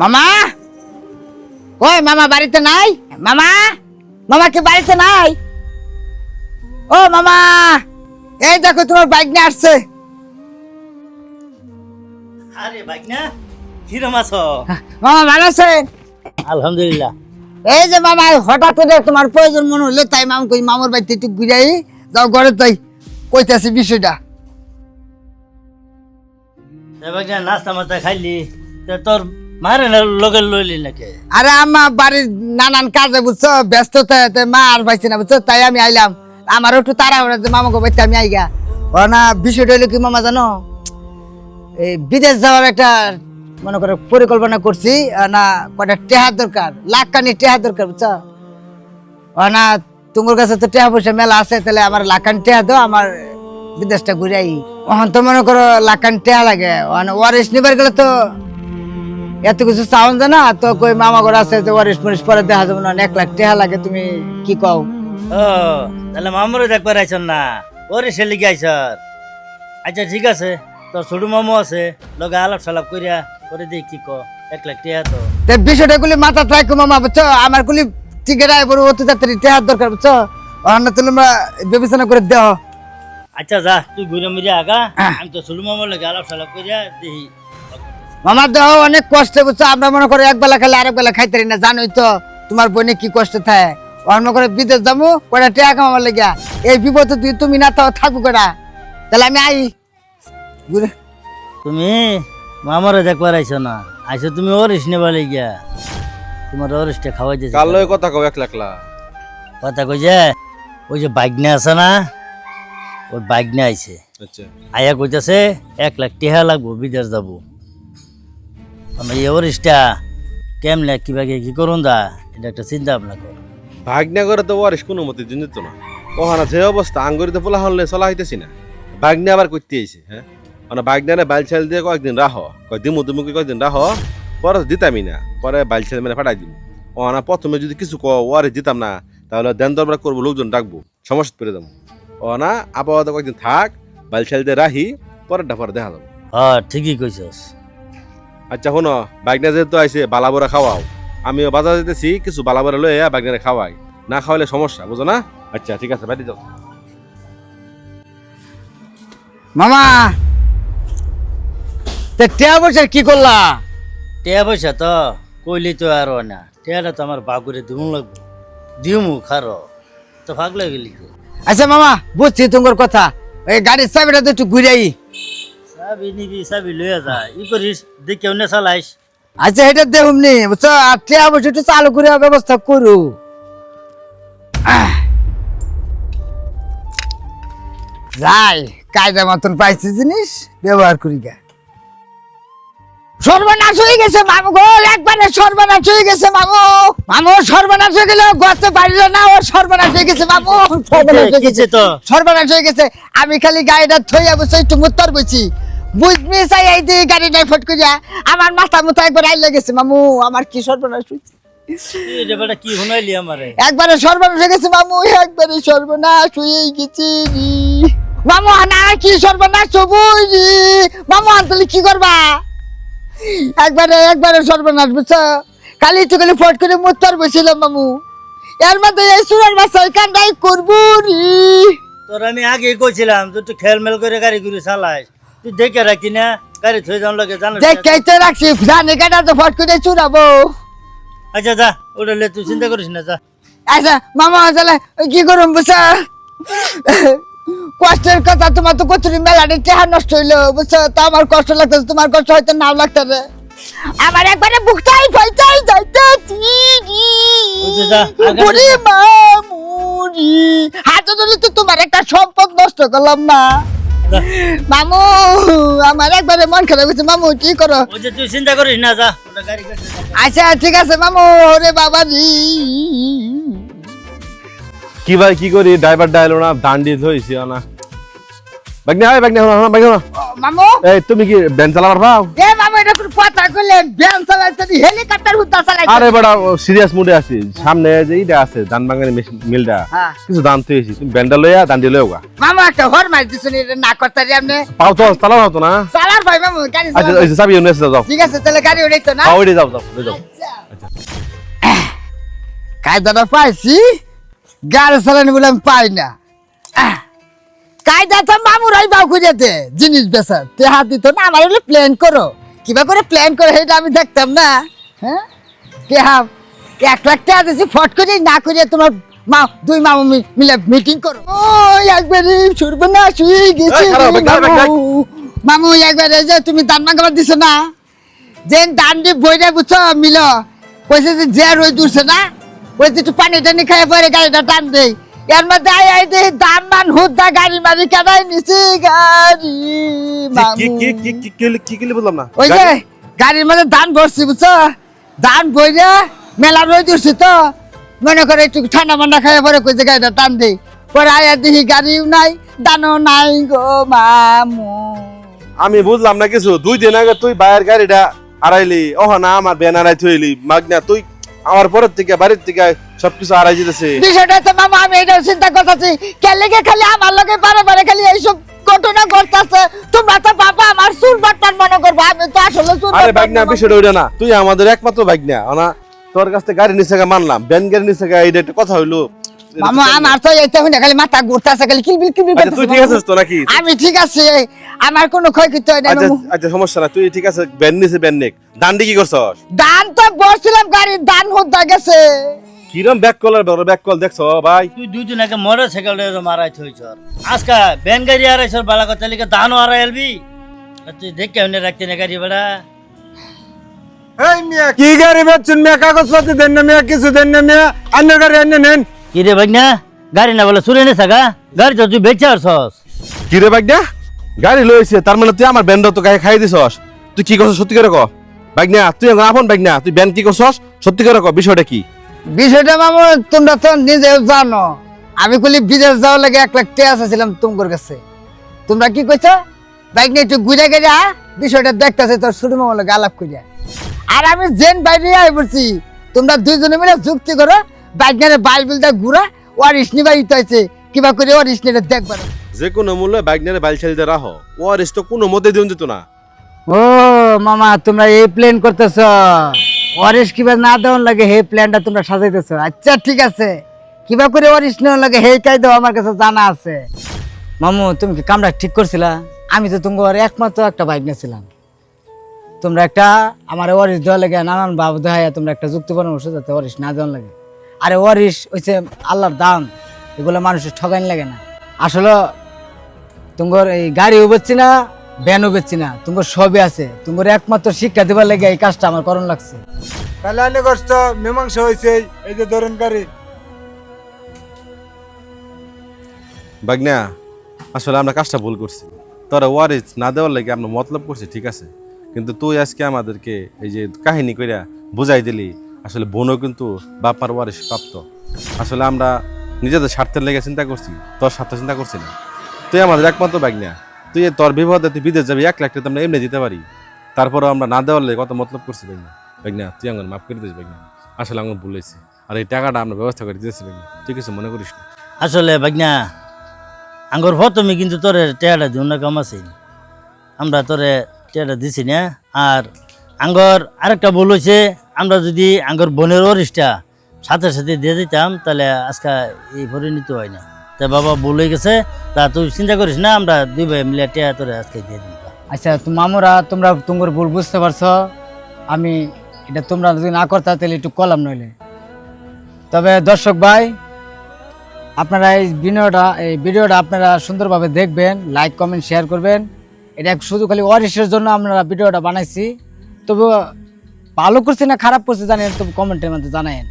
মামা কই মামা বাড়িতে নাই? মামা মামা কি বাড়িতে নাই? ও মামা এই দেখো তোমার বাইক নিয়ে আসছে। আরে ভাগনা কিরম আছো? মামা ভালো আছেন? আলহামদুলিল্লাহ। এই যে মামা হঠাৎ করে তোমার প্রয়োজন মনে হলো তাই মামা কই মামার বাড়িতে একটু ঘুরাই যাও ঘরে তাই কইতাছি বিষয়টা। ভাগনা নাস্তা মাস্তা খাইলি তোর মারে লগে লইলি নাকি? আরে আম্মা বাড়ির নানান কাজে বুঝছো ব্যস্ততা মা আর পাইছি না বুঝছো তাই আমি আইলাম। আমারও একটু তাড়াহুড়া যে মামাকে বাড়িতে আমি আইগা। ও না বিষয়টা হলো কি মামা জানো, এই বিদেশ যাওয়ার একটা মনে করে পরিকল্পনা করছি। না কটা টেহার দরকার, লাখ কানি টেহার দরকার বুঝছো। ও না তোমার কাছে তো টেহা পয়সা মেলা আছে, তাহলে আমার লাখ কানি টেহা দাও, আমার বিদেশটা ঘুরাই। ওখান তো মনে করো লাখ কানি টেহা লাগে, ওয়ারিশ নিবার গেলে তো এত কিছু চাউন জানা তো কই মামা ঘর আছে যে ওয়ারিশ মরিশ পরে দেখা যাবে না, 1 লাখ টেহা লাগে। তুমি কি কও? ও তাহলে মামুরও দেখবার আইছন না, ওরে সে লিগে আইছ। আচ্ছা ঠিক আছে, তোর ছোট মামু আছে লগে আলাপ সালাপ করিয়া করে দেই কি ক 1 লাখ টাকা তো। তে বিষয়টা গুলি মাথা রাখো মামা বুঝছো, আমার গুলি টিকেট আই বড় অতি তাড়াতাড়ি টেহার দরকার বুঝছো। অন্য তোমরা বিবেচনা করে দাও। আচ্ছা যা তুই ঘুরে মিরে আগা, আমি তো ছোট মামুর লগে আলাপ সালাপ করিয়া দেই। মামা দেহ অনেক কষ্ট বুঝছো, আমরা মনে করি এক বেলা খেলে আরেক বেলা খাইতে পারি না, জানোই তো তোমার বোনে কি কষ্ট থাকে। অন্য করে বিদেশ যাবো কয়টা টেহা কামাবার লেগিয়া, এই বিপদে তুমি না তাও থাকবো কয়টা, তাহলে আমি আই ঘুরে। তুমি মামারে দেখবার আইছো না, আইছো তুমি ওরিস নেবা লাগিয়া, তোমার ওরিসটা খাওয়াই দিয়েছে। কাল লয় কথা কও একলা কথা কই যে ওই যে বাইকনা আছে না, ওই বাইকনা আইছে। আচ্ছা আয়া কইতাছে 1 লাখ টাকা লাগবো, বিদেশ যাবো। আমি এই ওরিসটা কেমনে কিভাবে কি করুন দা, এটা একটা চিন্তা ভাবনা কর। ভাগনা করে তো ওয়ারিস কোনো মতে জিনিত না, ওখানে যে অবস্থা আঙ্গুরিতে পোলা হলে চলা হইতেছি না। ভাগনা আবার করতে আইছে, হ্যাঁ মানে ভাগনা বাইল ছাল দিয়ে কয়েকদিন রাহ, কয় দিমু তুমি কয়েকদিন রাহ, পরে দিতামই না, পরে বাইল ছাল মানে ফাটাই দিব। ওখানে প্রথমে যদি কিছু ওয়ারিস দিতাম না, তাহলে দেন দরবার করবো, লোকজন ডাকবো, সমস্যা পেরে যাবো। ওখানে আবহাওয়া কয়েকদিন থাক, বাইল ছাল দিয়ে রাহি, পরেরটা পরে দেখা যাবো। হ্যাঁ ঠিকই কইছস। আচ্ছা শোনো, বাইকনা যেহেতু আইসে বালাবরা খাওয়াও, আমিও বাজার যেতেছি, কিছু বালাবরা লয়ে বাইকনারে খাওয়াই, না খাওয়াইলে সমস্যা, বুঝো না? আচ্ছা ঠিক আছে, বাড়ি যাও। মামা তে টেহা পয়সা কি করলা? টাকা পয়সা তো কইলি তো আর হয় না, টাকাটা তো আমার বাগুরে দিমু লাগবো, দিমু খারো তো ভাগ লাগলি। আচ্ছা মামা বুঝছি তোমার কথা, এই গাড়ির চাবিটা তো একটু ঘুরাই। চাবি নিবি চাবি লইয়া যা, ই করিস দেখে অন্য চালাইস। আচ্ছা এটা দেখুন নি বুঝছো, আর টেহা পয়সা একটু চালু করে ব্যবস্থা করু। যাই কায়দা মতন পাইছি জিনিস ব্যবহার করি গা। সর্বনাশ হয়ে গেছে মামু গো, একবারে সর্বনাশ হয়ে গেছে মামু। মামু সর্বনাশ হয়ে গেল, গতে পারিল না, ও সর্বনাশ হয়ে গেছে মামু, সর্বনাশ হয়ে গেছে তো সর্বনাশ হয়ে গেছে। আমি খালি গাড়িটা থইয়া বসে একটু মুত্তর বইছি, বুঝবি চাই এই দিয়ে গাড়িটা ফট করিয়া আমার মাথা মুথা একবার আইলে গেছে মামু, আমার কি সর্বনাশ হয়েছে। এটা বেটা কি শুনাইলি আমারে? একবারে সর্বনাশ হয়ে গেছে মামু, একবারে সর্বনাশ হয়ে গেছে রে মামু। না কি সর্বনাশ হবই রে মামু, আনতালি কি করবা? একবারে সর্বনাশ বুঝছো, খালি একটু খালি ফট করে মুত্তর বসেছিলাম মামু, এর মধ্যে এই সুরের বাসায় কান্দাই করবো রে। তোর আমি আগে কইছিলাম তুই একটু খেলমেল করে গাড়ি ঘুরে চালাইস, তুই দেখে রাখি না গাড়ি থই যাওয়ার লাগে জানো। দেখতে রাখছি, জানি কাটা তো ফট করে চুরাবো। আচ্ছা যা ওটা লে, তুই চিন্তা করিস না যা। আচ্ছা মামা তাহলে কি করুন বুঝছো, কষ্টের কথা তোমার তো কচুরি মেলাটা টেহা নষ্ট হইলো বুঝছো, তো আমার কষ্ট লাগতেছে, তোমার কষ্ট হয়তো নাও লাগতেছে, আমার একবারে বুকটাই ফাইটাই যাইতেছি যা, বুড়ি মামুরি হাতে ধরে তো তোমার একটা সম্পদ নষ্ট করলাম না মামু, আমার একবারে মন খারাপ হয়েছে মামু, কি করো? ওই যে তুই চিন্তা করিস না যা, ওটা গাড়ি কাছে যা। আচ্ছা ঠিক আছে মামু, ওরে বাবা জি। কি ভাই কি করি, ড্রাইভার ডাইলো না, দান্ডি ধইছি না। বাইকনা হয় বাইকনা, বাইকনা মামু এই তুমি কি ভ্যান চালাবার পাও? এ মামু এটা মামুর কথা কইলেন ভ্যান চালাইতে হেলিকপ্টার উদ্দা চালাইতে আরে বড় সিরিয়াস মুডে আছি সামনে যে এইটা আছে ধান ভাঙানি মিলটা হ্যাঁ। কিছু দাম তো এসি তুমি ব্যান্ডা লইয়া দান্ডি লইও গা মামু একটা হর মার দিছুন না করতারি আপনি পাও তো চালাও হতো না চালার ভাই মামু গাড়ি আচ্ছা চালান। ওই যে চাবি এনে যাও ঠিক আছে তাহলে গাড়ি উড়াইতো না ওইডে যাও যাও যাও কায়দাটা পাইছি গাড়ি চালানি বলে আমি পাই না কায়দা তো মামুরাই বাউ করিয়াতে জিনিস বেচা তে হাত দিত না আমার হলে প্ল্যান করো কিবা করে প্ল্যান করে সেটা আমি দেখতাম না হ্যাঁ কে হাম 1 লাখ টাকা দিছি ফট করে না করিয়া তোমার মা দুই মামু মিলে মিটিং করো ও একবারই শুরবে না শুয়ে গেছি এই, খারাপ, খারাপ, খারাপ। মামু একবারে যে তুমি দান মাগাবার দিছো না যে দান দিয়ে বইটা বুঝছো মিল কইছে যে রই দূরছে না ওই যে একটু পানি টানি খাই পরে গাড়িটা টান দেই এর মধ্যে আই দে দান মান হুদ্দা গাড়ি মারি কাদাই নিছি গাড়ি কি কি কি কি কি কি কি বললাম না ওই যে গাড়ির মধ্যে ধান ভরছি বুঝছো ধান বইরে মেলা রই দূরছি তো মনে করে একটু ঠান্ডা মান্ডা খাই পরে কই যে গাড়িটা টান দেই পরে আয়া দেখি গাড়িও নাই দানও নাই গো মামু আমি বুঝলাম না কিছু 2 দিন আগে তুই বাইরের গাড়িটা আড়াইলি ওহ না আমার ব্যান আড়াই থইলি মাগনা তুই আমার পরের থেকে বাড়ির থেকে সবকিছু আড়াই যেতেছে বিষয়টা তো মামা আমি এটা চিন্তা করতেছি কেলেগে খালি আমার লগে বারে খালি এইসব ঘটনা ঘটতেছে তোমরা তো বাবা আমার চুল বাটপান মনে করবো আমি তো আসলে চুল আরে বাগনা বিষয়টা ওইটা না তুই আমাদের একমাত্র বাগনা না তোর কাছ থেকে গাড়ি নিচে মানলাম ব্যান গাড়ি নিচে এইটা একটা কথা হইলো মামা আমার তো এইটা হইনা খালি মাথা ঘুরতেছে খালি কিলবিল আচ্ছা তুই ঠিক আছিস তো নাকি আমি ঠিক আছে আমার কোনো ক্ষয়ক্ষতি হয় না আচ্ছা মামু। আচ্ছা সমস্যা না তুই ঠিক আছে ব্যান নিচে ব্যান নেক দান্ডি কি করছস দান তো বসছিলাম গাড়ির দান হতে গেছে কিরম ব্যাক কলার বড় ব্যাক কল দেখছো ভাই তুই 2 দিন আগে মোটর সাইকেল মারাই থইছ আজকা ব্যান গাড়ি আড়াইছ বালা কথা লিখে দানও আড়াই এলবি তুই দেখে হনে রাখতে না গাড়ি বেড়া এই মিয়া কি গাড়ি বেচছেন মিয়া কাগজপত্র দেন না মিয়া কিছু দেন না মিয়া অন্য গাড়ি এনে নেন কি রে ভাগনা গাড়ি না বলে চুরে নেছা গা গাড়ি তো তুই বেচে আসছস কি রে বাগনা গাড়ি লইছে তার মানে তুই আমার ব্যান্ড তো গায়ে খাই দিছস তুই কি করছস সত্যি করে ক বাগনা তুই আমার আপন বাগনা তুই ব্যান কি করছস সত্যি করে ক বিষয়টা কি বিষয়টা মামু তোমরা তো নিজেও জানো আমি কলি বিদেশ যাওয়ার লাগে 1 লাখ টাকা চাইছিলাম তোমার কাছে তোমরা কি কইছো বাইক নিয়ে একটু ঘুরে গেলে বিষয়টা দেখতেছে তোর ছোট মামার লাগে আলাপ করিয়া আর আমি জেন বাইরে আই বলছি তোমরা দুইজনে মিলে যুক্তি করো বাইক নিয়ে বাইলটা ঘুরা ওর ইসনি বাই হইতেছে কিবা করে ওর ইসনিটা দেখবার যে কোনো মূল্যে বাইকনারে বাইল ছেড়ে দিয়ে রাখো ও আর তো কোনো মতে দিন যেত না ও মামা তোমরা এই প্ল্যান করতেছ ওয়ারিশ কিবা না দেওয়ার লাগে হে প্ল্যানটা তোমরা সাজাইতেছ আচ্ছা ঠিক আছে কিবা করে ওয়ারিশ নেওয়ার লাগে হে কায়দা আমার কাছে জানা আছে মামু তুমি কি কামটা ঠিক করছিলা আমি তো তোমার একমাত্র একটা বাইক নিয়েছিলাম তোমরা একটা আমার ওয়ারিশ দেওয়ার লাগে নানান ভাব দেখাইয়া তোমরা একটা যুক্তি পরামর্শ যাতে ওয়ারিশ না দেওয়ার লাগে আরে ওয়ারিশ হইছে আল্লাহর দান এগুলো মানুষের ঠগাইন লাগে না আসলে তোমার এই গাড়িও বেচছি না ব্যানও বেচছি না তোমার সবই আছে তোমার একমাত্র শিক্ষা দেবার লাগে এই কাজটা আমার করণ লাগছে তাহলে আনে কষ্ট মীমাংসা হয়েছে এই যে ধরেন গাড়ি বাগনা আসলে আমরা কাজটা ভুল করছি তোরা ওয়ারিস না দেওয়ার লাগে আমরা মতলব করছি ঠিক আছে কিন্তু তুই আজকে আমাদেরকে এই যে কাহিনী কইরা বুঝাই দিলি আসলে বোনও কিন্তু বাপার ওয়ারিস প্রাপ্ত আসলে আমরা নিজেদের স্বার্থের লেগে চিন্তা করছি তোর স্বার্থ চিন্তা করছি না তুই আমাদের একমাত্র বাগনা তুই তোর বিপদে তুই বিদেশ যাবি 1 লাখ টাকা আমরা এমনি দিতে পারি তারপরে আমরা না দেওয়ার লেগে কত মতলব করছি বাগনা বাগনা তুই আমার মাফ করে দিস বাগনা আসলে আমার ভুল হয়েছে আর এই টাকাটা আমরা ব্যবস্থা করে দিতেছি বাগনা তুই কিছু মনে করিস না আসলে ভাগনা আঙ্গর প্রথমে কিন্তু তোরে টেয়াটা দিও না কম আছে আমরা তোরে টেয়াটা দিছি না আর আঙ্গর আরেকটা ভুল হয়েছে আমরা যদি আঙ্গর বোনের ওরিসটা সাথে সাথে দিয়ে দিতাম তাহলে আজকে এই পরিণত হয় না তা বাবা ভুল হয়ে গেছে তা তুই চিন্তা করিস না আমরা 2 ভাই মিলে টেয়া তোরে আজকে দিয়ে দিন আচ্ছা মামুরা তোমরা তোমার ভুল বুঝতে পারছো আমি এটা তোমরা যদি না করতে তাহলে একটু কলাম নইলে তবে দর্শক ভাই আপনারা এই ভিডিওটা আপনারা সুন্দরভাবে দেখবেন লাইক কমেন্ট শেয়ার করবেন এটা শুধু খালি ওয়ারিশের জন্য আমরা ভিডিওটা বানাইছি তবে ভালো করছি না খারাপ করছি জানেন তবে কমেন্টের মধ্যে জানায়েন